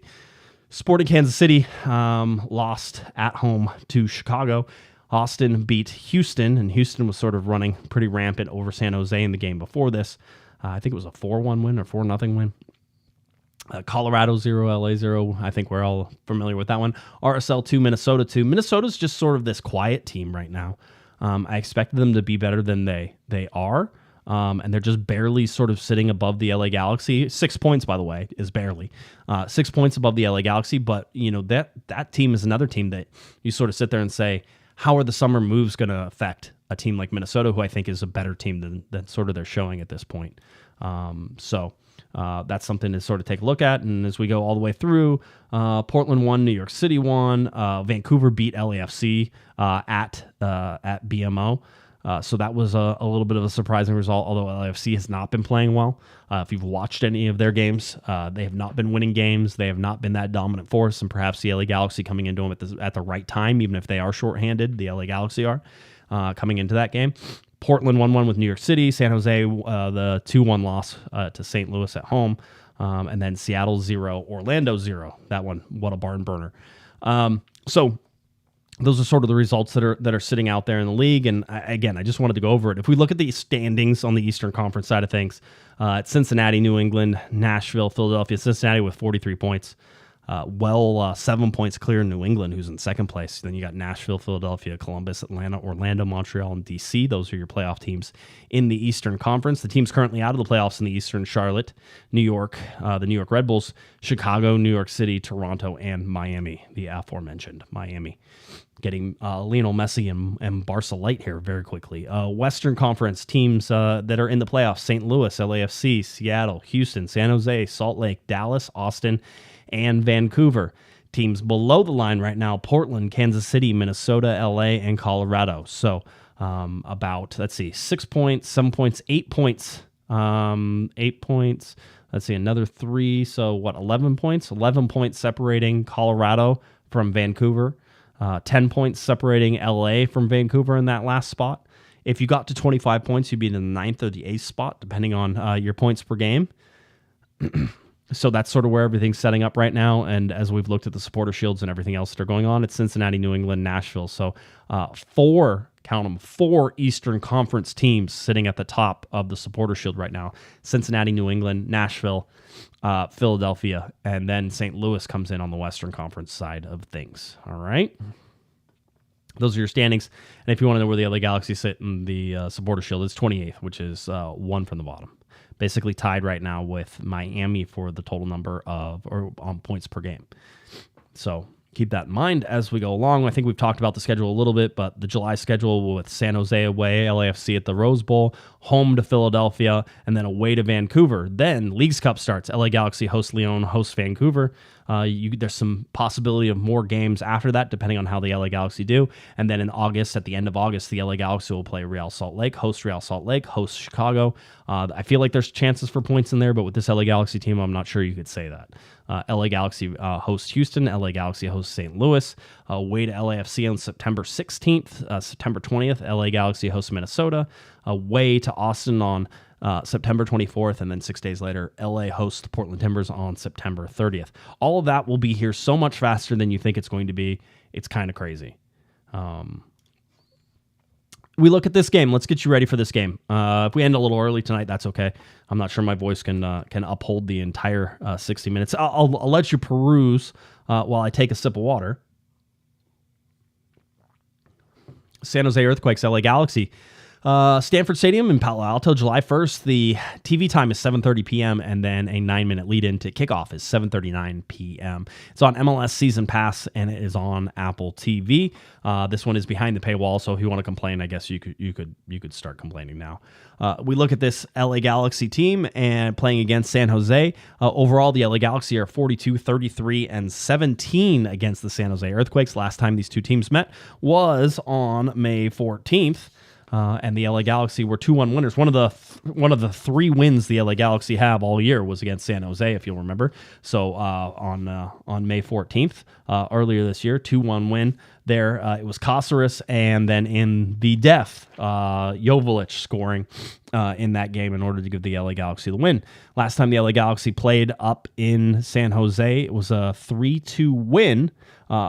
Sporting Kansas City lost at home to Chicago. Austin beat Houston, and Houston was sort of running pretty rampant over San Jose in the game before this. I think it was a 4-1 win or 4-0 win. Colorado 0, LA 0. I think we're all familiar with that one. RSL 2, Minnesota 2. Minnesota's just sort of this quiet team right now. I expected them to be better than they are. And they're just barely sort of sitting above the LA Galaxy. 6 points, by the way, is barely 6 points above the LA Galaxy. But that team is another team that you sort of sit there and say, how are the summer moves going to affect a team like Minnesota, who I think is a better team than sort of they're showing at this point. That's something to sort of take a look at. And as we go all the way through, Portland won, New York City won, Vancouver beat LAFC at BMO. So that was a little bit of a surprising result, although LAFC has not been playing well. If you've watched any of their games, they have not been winning games. They have not been that dominant force, and perhaps the LA Galaxy coming into them at the right time, even if they are shorthanded, the LA Galaxy are coming into that game. Portland 1-1 with New York City. San Jose, the 2-1 loss to St. Louis at home. And then Seattle 0, Orlando 0. That one, what a barn burner. So those are sort of the results that are sitting out there in the league. And I just wanted to go over it. If we look at the standings on the Eastern Conference side of things, it's Cincinnati, New England, Nashville, Philadelphia. Cincinnati with 43 points. 7 points clear in New England, who's in second place. Then you got Nashville, Philadelphia, Columbus, Atlanta, Orlando, Montreal, and DC. Those are your playoff teams in the Eastern Conference. The teams currently out of the playoffs in the Eastern: Charlotte, New York, the New York Red Bulls, Chicago, New York City, Toronto, and Miami, the aforementioned Miami. Getting Lionel Messi and Barca light here very quickly. Western Conference teams that are in the playoffs: St. Louis, LAFC, Seattle, Houston, San Jose, Salt Lake, Dallas, Austin, and Vancouver. Teams below the line right now: Portland, Kansas City, Minnesota, LA, and Colorado. So about, 6 points, 7 points, 8 points, 8 points. Let's see, another 3. So 11 points? 11 points separating Colorado from Vancouver. 10 points separating LA from Vancouver in that last spot. If you got to 25 points, you'd be in the 9th or the 8th spot, depending on your points per game. So that's sort of where everything's setting up right now. And as we've looked at the supporter shields and everything else that are going on, it's Cincinnati, New England, Nashville. So 4 Eastern Conference teams sitting at the top of the supporter shield right now: Cincinnati, New England, Nashville, Philadelphia, and then St. Louis comes in on the Western Conference side of things. All right. Those are your standings. And if you want to know where the LA Galaxy sit in the supporter shield, it's 28th, which is 1 from the bottom. Basically tied right now with Miami for the total number of points per game. So keep that in mind as we go along. I think we've talked about the schedule a little bit, but the July schedule with San Jose away, LAFC at the Rose Bowl, home to Philadelphia, and then away to Vancouver. Then Leagues Cup starts. LA Galaxy hosts Lyon, hosts Vancouver. There's some possibility of more games after that, depending on how the LA Galaxy do. And then in August, at the end of August, the LA Galaxy will play Real Salt Lake, host Chicago. I feel like there's chances for points in there, but with this LA Galaxy team, I'm not sure you could say that. LA Galaxy hosts Houston. LA Galaxy hosts St. Louis. Away to LAFC on September 16th. September 20th, LA Galaxy hosts Minnesota. Away to Austin on September 24th, and then 6 days later, LA hosts the Portland Timbers on September 30th. All of that will be here so much faster than you think it's going to be. It's kind of crazy. We look at this game. Let's get you ready for this game. If we end a little early tonight, that's okay. I'm not sure my voice can uphold the entire 60 minutes. I'll let you peruse while I take a sip of water. San Jose Earthquakes, LA Galaxy. Stanford Stadium in Palo Alto, July 1st. The TV time is 7:30 p.m. and then a 9-minute lead-in to kickoff is 7:39 p.m. It's on MLS Season Pass and it is on Apple TV. This one is behind the paywall, so if you want to complain, I guess you could start complaining now. We look at this LA Galaxy team and playing against San Jose. Overall, the LA Galaxy are 42, 33, and 17 against the San Jose Earthquakes. Last time these two teams met was on May 14th. and the LA Galaxy were 2-1 winners. One of the 3 wins the LA Galaxy have all year was against San Jose, if you'll remember. So on May 14th, earlier this year, 2-1 win there. It was Caceres, and then in the death, Joveljic scoring in that game in order to give the LA Galaxy the win. Last time the LA Galaxy played up in San Jose, it was a 3-2 win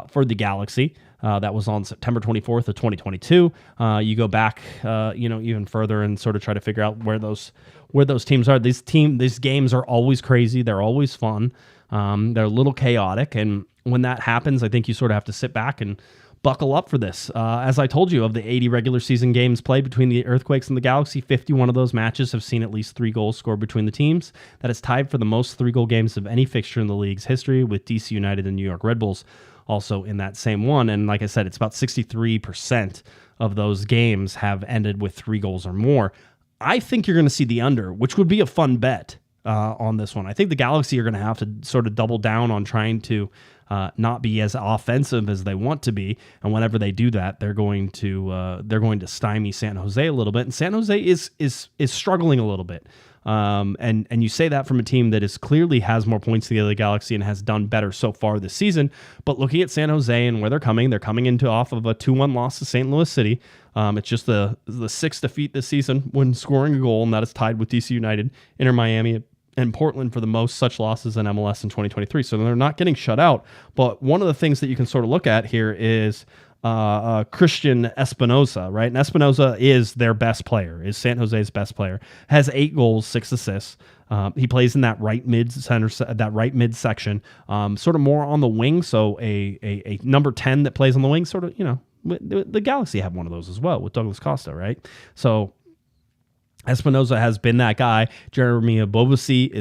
for the Galaxy. That was on September 24th of 2022. You go back, even further and sort of try to figure out where those teams are. These games are always crazy. They're always fun. They're a little chaotic, and when that happens, I think you sort of have to sit back and buckle up for this. As I told you, of the 80 regular season games played between the Earthquakes and the Galaxy, 51 of those matches have seen at least 3 goals scored between the teams. That is tied for the most 3-goal games of any fixture in the league's history, with DC United and New York Red Bulls also in that same one. And like I said, it's about 63% of those games have ended with 3 goals or more. I think you're going to see the under, which would be a fun bet on this one. I think the Galaxy are going to have to sort of double down on trying to not be as offensive as they want to be, and whenever they do that, they're going to stymie San Jose a little bit. And San Jose is struggling a little bit. And you say that from a team that is clearly has more points than the LA Galaxy and has done better so far this season. But looking at San Jose and where they're coming into off of a 2-1 loss to St. Louis City. It's just the 6th defeat this season when scoring a goal, and that is tied with DC United, Inter Miami, and Portland for the most such losses in MLS in 2023. So they're not getting shut out. But one of the things that you can sort of look at here is Christian Espinoza, right? And Espinoza is their best player, is San Jose's best player. Has 8 goals, 6 assists. He plays in that right mid section, sort of more on the wing. So a number 10 that plays on the wing, sort of, the Galaxy have one of those as well with Douglas Costa, right? So Espinoza has been that guy. Jeremy Bovasi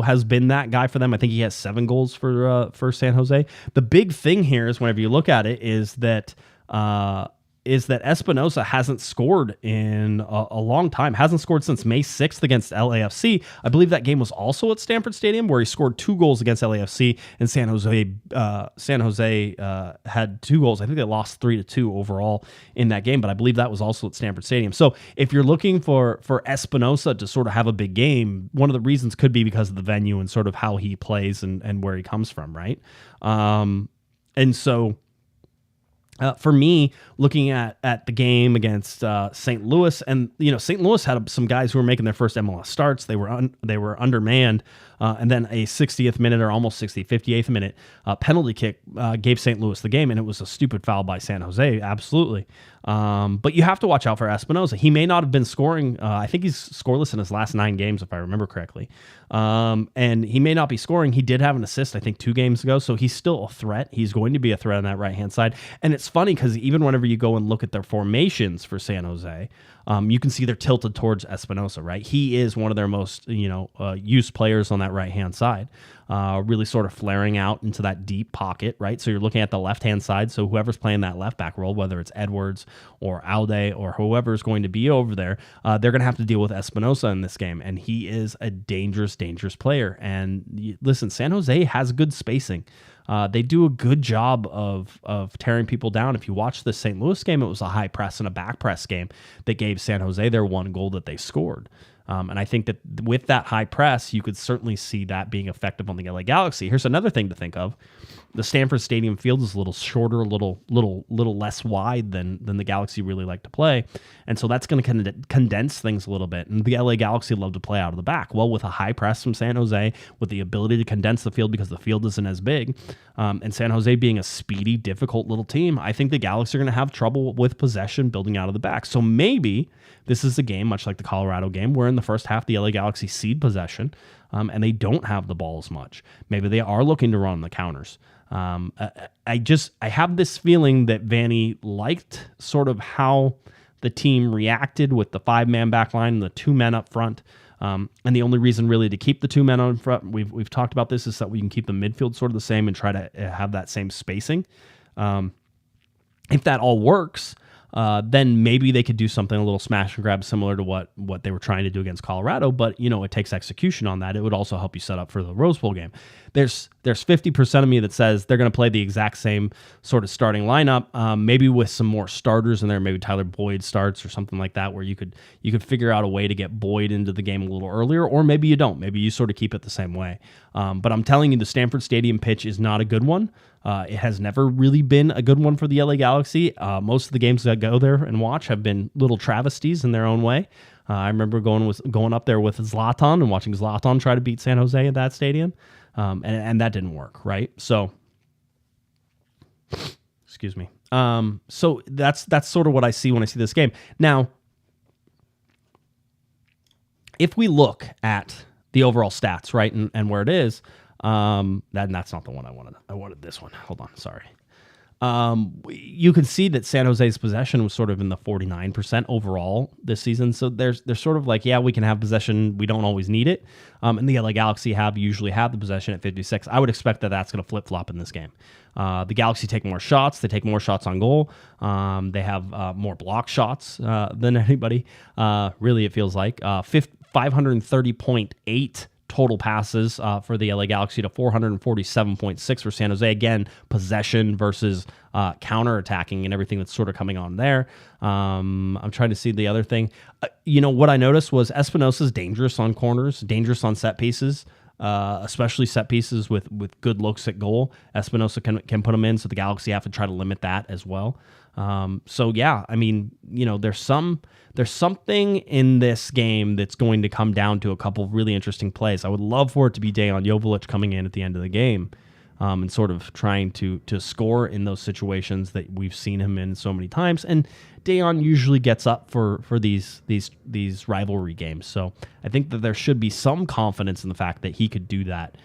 has been that guy for them. I think he has 7 goals for San Jose. The big thing here is, whenever you look at it, is that Espinoza hasn't scored in a long time. Hasn't scored since May 6th against LAFC. I believe that game was also at Stanford Stadium, where he scored 2 goals against LAFC, and San Jose had 2 goals. I think they lost 3-2 overall in that game, but I believe that was also at Stanford Stadium. So if you're looking for Espinoza to sort of have a big game, one of the reasons could be because of the venue and sort of how he plays and where he comes from, right? And so for me, looking at the game against St. Louis, and St. Louis had some guys who were making their first MLS starts. They were undermanned, and then a 60th minute or almost 58th minute penalty kick gave St. Louis the game, and it was a stupid foul by San Jose, absolutely. But you have to watch out for Espinoza. He may not have been scoring. I think he's scoreless in his last 9 games, if I remember correctly. And he may not be scoring. He did have an assist, I think, 2 games ago, so he's still a threat. He's going to be a threat on that right-hand side. And it's funny because even whenever you go and look at their formations for San Jose, you can see they're tilted towards Espinoza, right? He is one of their most, used players on that right-hand side, really sort of flaring out into that deep pocket, right? So you're looking at the left-hand side. So whoever's playing that left-back role, whether it's Edwards or Alde or whoever's going to be over there, they're going to have to deal with Espinoza in this game. And he is a dangerous, dangerous player. And listen, San Jose has good spacing. They do a good job of tearing people down. If you watch the St. Louis game, it was a high press and a back press game that gave San Jose their 1 goal that they scored. And I think that with that high press, you could certainly see that being effective on the LA Galaxy. Here's another thing to think of. The Stanford Stadium field is a little shorter, a little less wide than the Galaxy really like to play. And so that's going to condense things a little bit. And the LA Galaxy love to play out of the back. Well, with a high press from San Jose, with the ability to condense the field because the field isn't as big, and San Jose being a speedy, difficult little team, I think the Galaxy are going to have trouble with possession building out of the back. So maybe this is a game, much like the Colorado game, where in the first half the LA Galaxy cede possession, and they don't have the ball as much. Maybe they are looking to run the counters. I have this feeling that Vanny liked sort of how the team reacted with the 5-man back line and the 2 men up front. And the only reason really to keep the 2 men on front, we've talked about this, is that we can keep the midfield sort of the same and try to have that same spacing. If that all works, then maybe they could do something a little smash and grab similar to what they were trying to do against Colorado. But, it takes execution on that. It would also help you set up for the Rose Bowl game. There's 50% of me that says they're going to play the exact same sort of starting lineup, maybe with some more starters in there. Maybe Tyler Boyd starts or something like that, where you could figure out a way to get Boyd into the game a little earlier, or maybe you don't. Maybe you sort of keep it the same way. But I'm telling you, the Stanford Stadium pitch is not a good one. It has never really been a good one for the LA Galaxy. Most of the games that I go there and watch have been little travesties in their own way. I remember going up there with Zlatan and watching Zlatan try to beat San Jose at that stadium. And that didn't work, right? So, excuse me. So that's sort of what I see when I see this game. Now, if we look at the overall stats, right, and where it is, that's not the one I wanted. I wanted this one. Hold on, sorry. You can see that San Jose's possession was sort of in the 49% overall this season. So they're sort of like, yeah, we can have possession. We don't always need it. And the LA Galaxy usually have the possession at 56. I would expect that that's going to flip-flop in this game. The Galaxy take more shots. They take more shots on goal. They have more block shots than anybody. Really, it feels like 530.8 total passes for the LA Galaxy to 447.6 for San Jose. Again, possession versus counter-attacking and everything that's sort of coming on there. I'm trying to see the other thing. What I noticed was Espinosa's dangerous on corners, dangerous on set pieces, especially set pieces with good looks at goal. Espinosa can put them in, so the Galaxy have to try to limit that as well. So yeah, I mean, there's something in this game that's going to come down to a couple of really interesting plays. I would love for it to be Dejan Joveljic coming in at the end of the game, and sort of trying to score in those situations that we've seen him in so many times. And Dejan usually gets up for these rivalry games. So I think that there should be some confidence in the fact that he could do that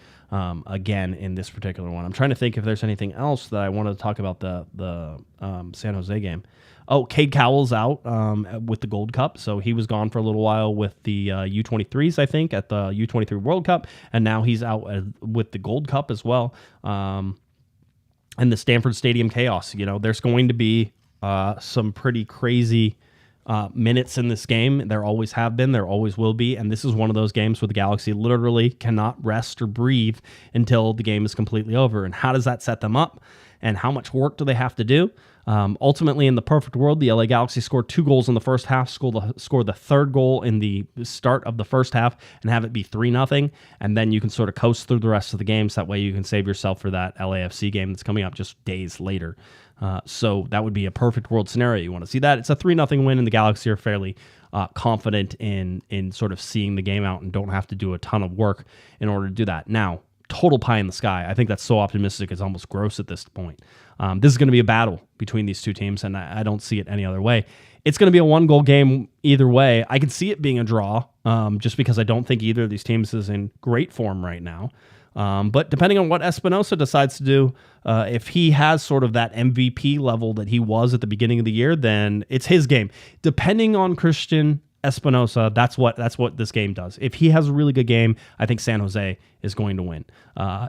again in this particular one. I'm trying to think if there's anything else that I want to talk about the San Jose game. Oh, Cade Cowell's out with the Gold Cup, so he was gone for a little while with the U23s, I think, at the U23 World Cup, and now he's out with the Gold Cup as well. And the Stanford Stadium chaos. There's going to be some pretty crazy minutes in this game. There always have been, there always will be, and this is one of those games where the Galaxy literally cannot rest or breathe until the game is completely over. And how does that set them up? And how much work do they have to do? Ultimately, in the perfect world, the LA Galaxy scored 2 goals in the first half, score the third goal in the start of the first half, and have it be 3-0, and then you can sort of coast through the rest of the games. That way you can save yourself for that LAFC game that's coming up just days later. So that would be a perfect world scenario. You want to see that? It's a 3-0 win, and the Galaxy are fairly confident in sort of seeing the game out and don't have to do a ton of work in order to do that. Now, total pie in the sky. I think that's so optimistic it's almost gross at this point. This is going to be a battle between these two teams, and I don't see it any other way. It's going to be a 1-goal game either way. I can see it being a draw, just because I don't think either of these teams is in great form right now. But depending on what Espinosa decides to do, if he has sort of that MVP level that he was at the beginning of the year, then it's his game. Depending on Christian Espinosa, that's what this game does. If he has a really good game, I think San Jose is going to win.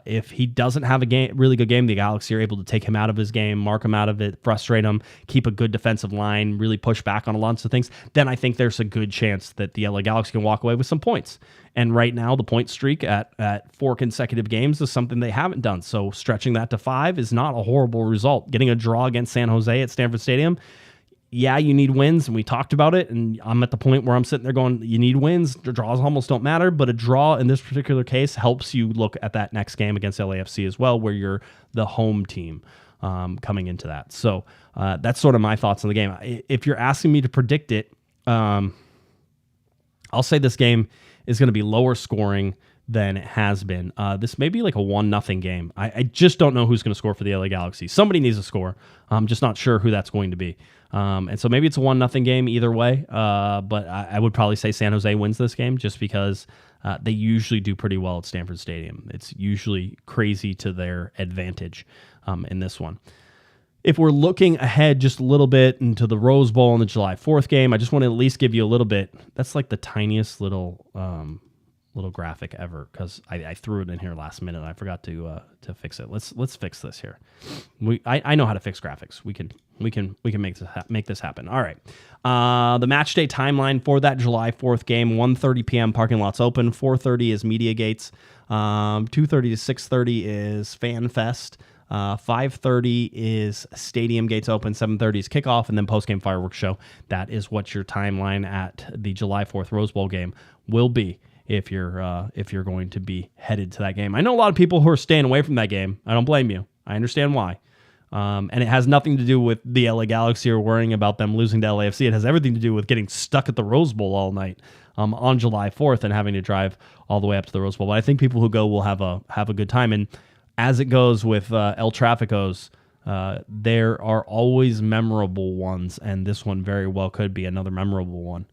If he doesn't have a really good game, the Galaxy are able to take him out of his game, mark him out of it, frustrate him, keep a good defensive line, really push back on lots of things. Then I think there's a good chance that the LA Galaxy can walk away with some points. And right now, the point streak at 4 consecutive games is something they haven't done. So stretching that to 5 is not a horrible result. Getting a draw against San Jose at Stanford Stadium, yeah, you need wins, and we talked about it, and I'm at the point where I'm sitting there going, you need wins. The draws almost don't matter, but a draw in this particular case helps you look at that next game against LAFC as well, where you're the home team coming into that. So that's sort of my thoughts on the game. If you're asking me to predict it, I'll say this game is going to be lower scoring than it has been. This may be like a 1-0 game. I just don't know who's going to score for the LA Galaxy. Somebody needs to score. I'm just not sure who that's going to be. And so maybe it's a 1-0 game either way, but I would probably say San Jose wins this game just because they usually do pretty well at Stanford Stadium. It's usually crazy to their advantage in this one. If we're looking ahead just a little bit into the Rose Bowl and the July 4th game, I just want to at least give you a little bit. That's like the tiniest little graphic ever, because I threw it in here last minute and I forgot to fix it. Let's fix this here. I know how to fix graphics. We can We can make this happen. All right. The match day timeline for that July 4th game: 1:30 p.m. parking lots open. 4:30 is media gates. 2:30 to 6:30 is Fan Fest. 5:30 is stadium gates open. 7:30 is kickoff, and then post-game fireworks show. That is what your timeline at the July 4th Rose Bowl game will be if you're going to be headed to that game. I know a lot of people who are staying away from that game. I don't blame you. I understand why. And it has nothing to do with the LA Galaxy or worrying about them losing to LAFC. It has everything to do with getting stuck at the Rose Bowl all night on July 4th and having to drive all the way up to the Rose Bowl. But I think people who go will have a good time. And as it goes with El Traficos, there are always memorable ones, and this one very well could be another memorable one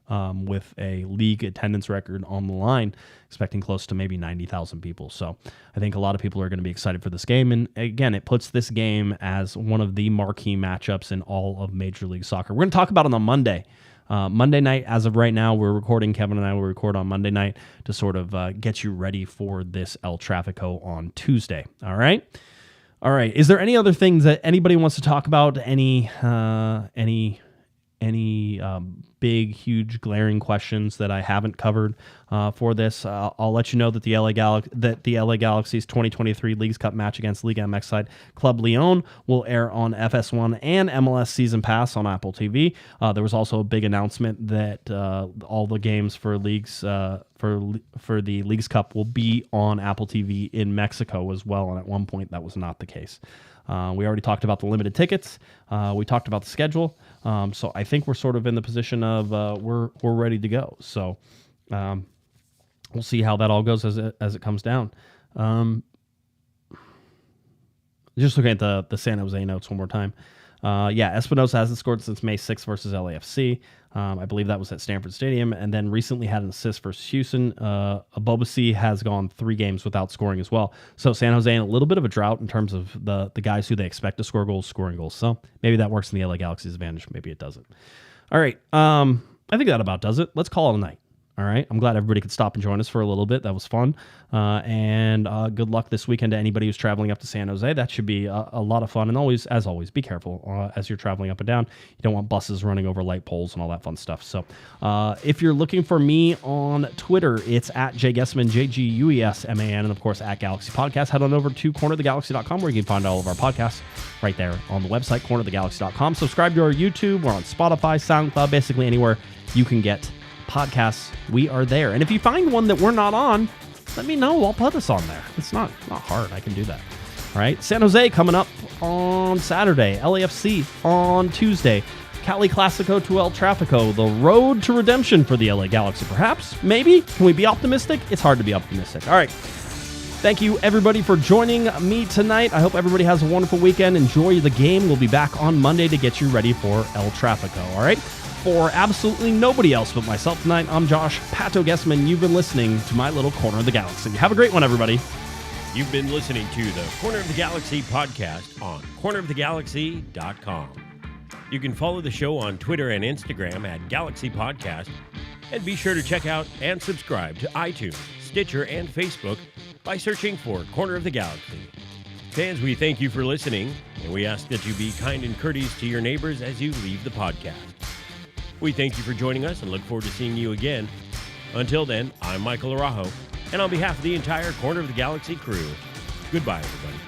with a league attendance record on the line, expecting close to maybe 90,000 people. So I think a lot of people are going to be excited for this game. And again, it puts this game as one of the marquee matchups in all of Major League Soccer. We're going to talk about it on Monday. Monday night, as of right now, we're recording. Kevin and I will record on Monday night to sort of get you ready for this El Trafico on Tuesday. All right. Is there any other things that anybody wants to talk about? Any big, huge, glaring questions that I haven't covered for this? I'll let you know that the LA Galaxy's 2023 Leagues Cup match against Liga MX side Club Lyon will air on FS1 and MLS Season Pass on Apple TV. There was also a big announcement that all the games for leagues for the Leagues Cup will be on Apple TV in Mexico as well. And at one point, that was not the case. We already talked about the limited tickets. We talked about the schedule. So I think we're sort of in the position of we're ready to go. So we'll see how that all goes as it comes down. Just looking at the San Jose notes one more time. Espinosa hasn't scored since May 6th versus LAFC. I believe that was at Stanford Stadium, and then recently had an assist versus Houston. Abobasi has gone 3 games without scoring as well. So San Jose in a little bit of a drought in terms of the guys who they expect to score goals, scoring goals. So maybe that works in the LA Galaxy's advantage. Maybe it doesn't. All right. I think that about does it. Let's call it a night. All right. I'm glad everybody could stop and join us for a little bit. That was fun. And good luck this weekend to anybody who's traveling up to San Jose. That should be a lot of fun. And as always, be careful as you're traveling up and down. You don't want buses running over light poles and all that fun stuff. So if you're looking for me on Twitter, it's at Guesman, JGUESMAN, and of course at Galaxy Podcast. Head on over to cornerthegalaxy.com where you can find all of our podcasts right there on the website, cornerthegalaxy.com. Subscribe to our YouTube. We're on Spotify, SoundCloud, basically anywhere you can get podcasts, we are there. And if you find one that we're not on, let me know. I'll put us on there. It's not hard. I can do that. All right. San Jose coming up on Saturday. LAFC on Tuesday. Cali-Clasico to El Trafico. The road to redemption for the LA Galaxy, perhaps. Maybe. Can we be optimistic? It's hard to be optimistic. All right. Thank you, everybody, for joining me tonight. I hope everybody has a wonderful weekend. Enjoy the game. We'll be back on Monday to get you ready for El Trafico. All right. For absolutely nobody else but myself tonight, I'm Josh Pato Guesman. You've been listening to my little Corner of the Galaxy. Have a great one, everybody. You've been listening to the Corner of the Galaxy podcast on cornerofthegalaxy.com. You can follow the show on Twitter and Instagram at Galaxy Podcast, and be sure to check out and subscribe to iTunes, Stitcher, and Facebook by searching for Corner of the Galaxy. Fans, we thank you for listening, and we ask that you be kind and courteous to your neighbors as you leave the podcast. We thank you for joining us and look forward to seeing you again. Until then, I'm Michael Araujo, and on behalf of the entire Corner of the Galaxy crew, goodbye, everybody.